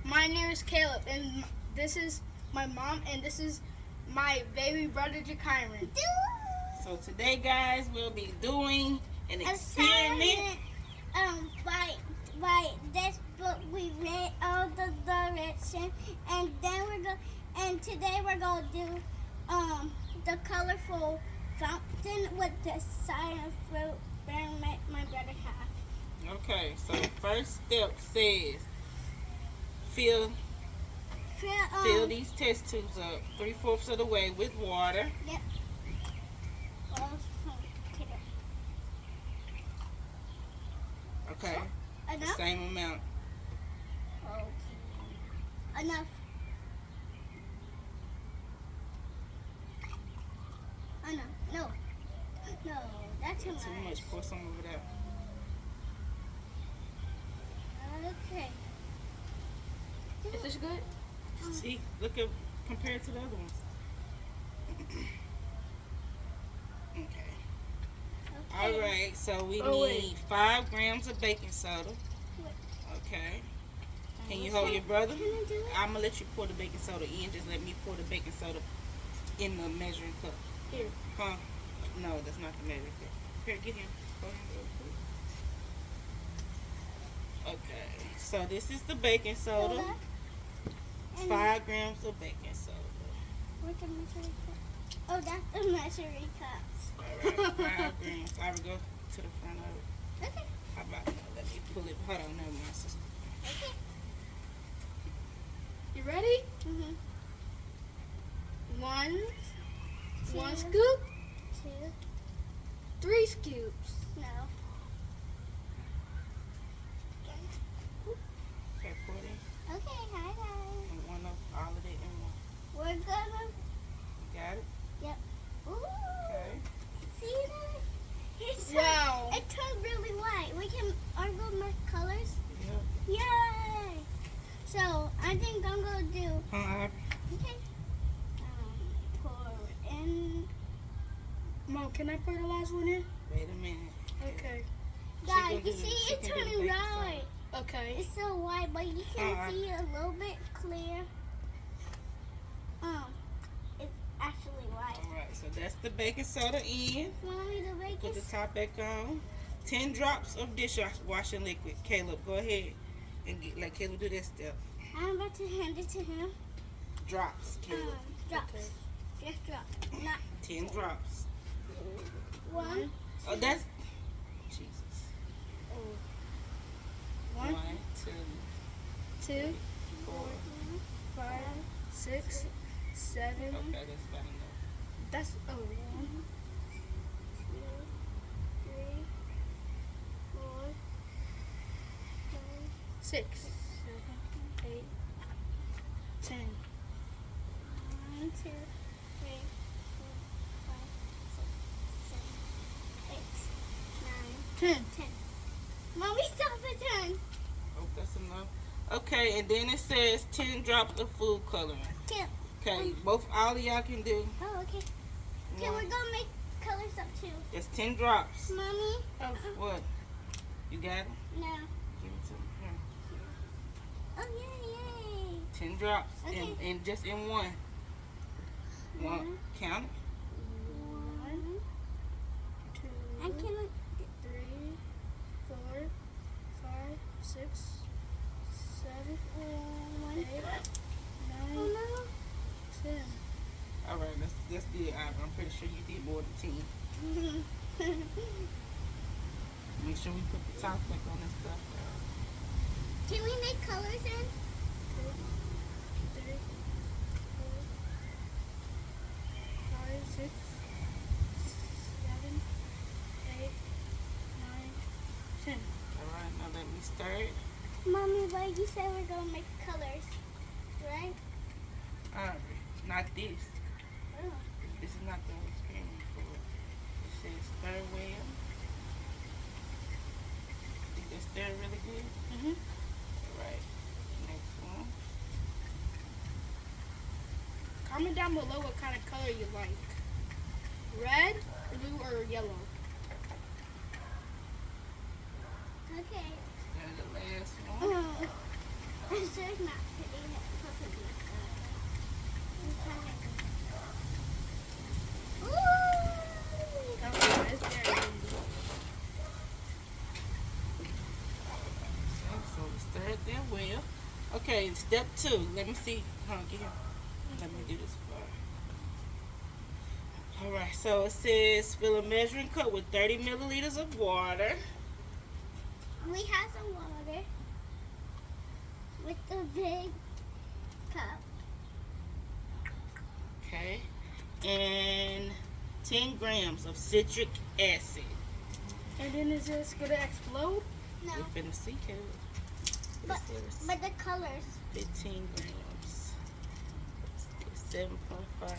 My name is Caleb, and this is my mom, and this is my baby brother, Jakyron. So today, guys, we'll be doing an experiment. By this book we read all the directions, and then today we're gonna do the colorful fountain with the cyan fruit that my brother have. Okay, so first step says fill these test tubes up 3/4 of the way with water. Yep. Okay. Enough? The same amount. Okay. Enough. No. No, that's too much. Too much. Pour some over there. Okay. Is this good? See, look at compared to the other ones. Okay. All right, so we need 5 grams of baking soda. Okay. Can you hold your brother? Can I do it? I'm gonna let you pour the baking soda in. Just let me pour the baking soda in the measuring cup. Here. Huh? No, that's not the measuring cup. Here, get him. Go ahead. Okay. So this is the baking soda. 5 grams of baking soda. Where's the measuring cup? Oh, that's the measuring cup. Alright, 5 grams. I will go to the front of it. Okay. How about that? Let me pull it. Hold on, never mind, sister. Okay. You ready? Mhm. One scoop, 2. 3 scoops. No. Okay, pour it in. Okay, hi guys. And one of all of it in one. We're gonna. Got it? Yep. Ooh. Okay. See that? Wow. It turned really white. Are we gonna make colors? Yeah. Yay! So I think I'm gonna do. Okay. Pour in. Mom, can I pour the last one in? Wait a minute. Okay. Guys, you see it's turning white. Okay. It's so white, but you can see it a little bit clear. It's actually white. Alright, so that's the baking soda in. Mommy, the Put baking. the top back on. 10 drops of dishwashing liquid. Caleb, go ahead and let Caleb do that step. I'm about to hand it to him. Drops, Caleb. Drops. Okay. Just drops. Not 10 drops. 1. Oh, that's Jesus. One, 1, 2, 2, 4. 5, 6, 7. Okay, that's about enough. That's 1, 2, 3, 4, 5, 6, 7, 8, 10. 1, 2, 3, 4, 5, 6, 7, 8, 9, 10. 10. Mommy, stop at 10. Oh, that's enough. Okay, and then it says 10 drops of food coloring. 10. Okay, all of y'all can do. Oh, okay. Okay, we're gonna make colors up too. It's 10 drops. Mommy? What? You got it? No. Give it to me. Here. Oh, yay. 10 drops. Okay. And just in one. One. Count it. 1, 2, I cannot. 3, 4, 5, 6, 7, 8, 9, Oh, no. 10. All right, let's do it. I'm pretty sure you did more than 10. Make sure we put the top back on this stuff. Can we make colors in? 2, 3, 4, 5, 6, 7, 8, 9, 10. All right, now let me stir it. Mommy, but you said we're gonna make colors, right? Not this. Oh. This is not the experiment for it. It says stir well. Think that stir really good? Mm-hmm. All right. Next one. Comment down below what kind of color you like. Red, blue, or yellow. Okay. There's the last one. Oh. It's just not that well. Okay, step 2. Let me see. Hold on, get here. Let me do this part. Alright, so it says fill a measuring cup with 30 milliliters of water. We have some water with the big cup. Okay. And 10 grams of citric acid. And then is this gonna explode? No, We're finna see, Caleb. but the colors. 15 grams. It's 7.5.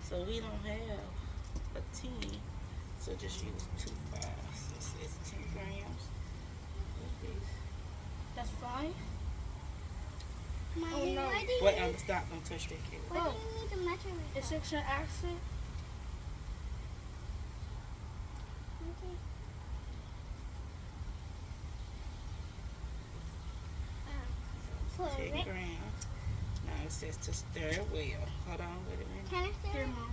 So we don't have a 10. So just use 2 5. So it says 10 grams. That's fine. Mommy, no. why do you Wait, need, stop. Don't touch that, Caleb. why do you need a measuring Is cup? citric acid? Okay. Pour 10 it. grams. Now it says to stir it well. Hold on, wait a minute. Can I stir Here, it? Mom.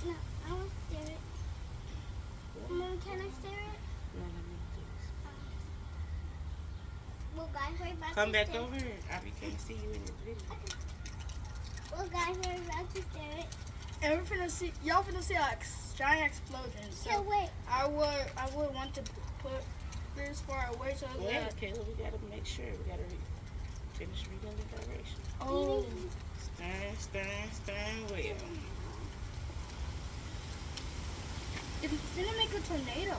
No, I want to stir it. Mom, can I stir it? No, let me do this. Well, guys, we're about Come to back stir over here. I can't see you in this video. Well, guys, we're about to stir it. And we're finna see, y'all finna see a giant explosion. So So wait. I would want to put this far away so Wait, that. Caleb, we gotta make sure. We gotta finish reading the directions. Oh. Stirring well. It's gonna make a tornado.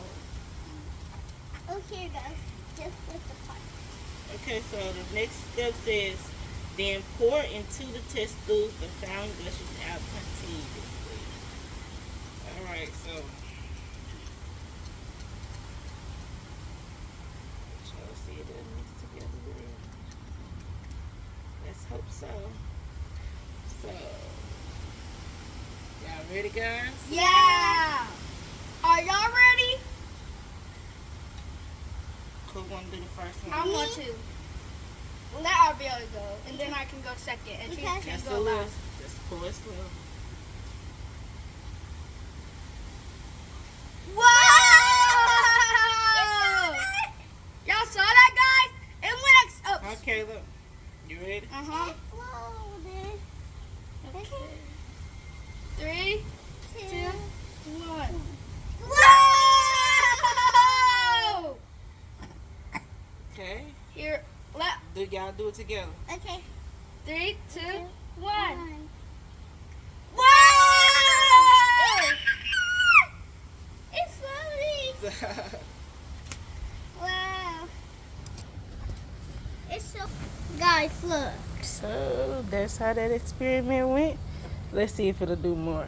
Okay, guys, just with the pot. Okay, so the next step says, then pour into the test tube the found gushes out continuously. Alright, so let's see if it mix together well. Let's hope so. So, y'all ready, guys? Yeah. Are y'all ready? Who wanna do the first one? I want to. Let Arvilla go, and then I can go second, and she Okay. can Just go a little. last. Just pour it slow. Whoa! Y'all saw that, guys? It went up. Okay, look. You ready? Uh-huh. Exploded. Okay. 3, 2, 1. Whoa! Okay. Here, let Y'all do it together. Okay. 3, 2, 1. One. Whoa! It's floating. Wow. It's so. Guys, look. So that's how that experiment went. Let's see if it'll do more.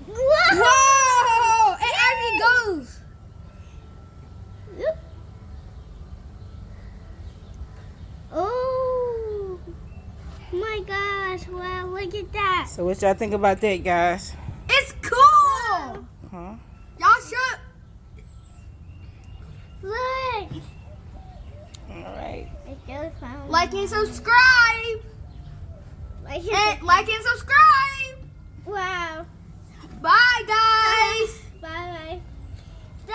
Whoa! It actually goes. Oh my gosh! Wow! Look at that. So what y'all think about that, guys? It's cool. Huh? Y'all should. Look. All right. It goes down. Like and subscribe. Like And like and subscribe. wow. Bye, guys.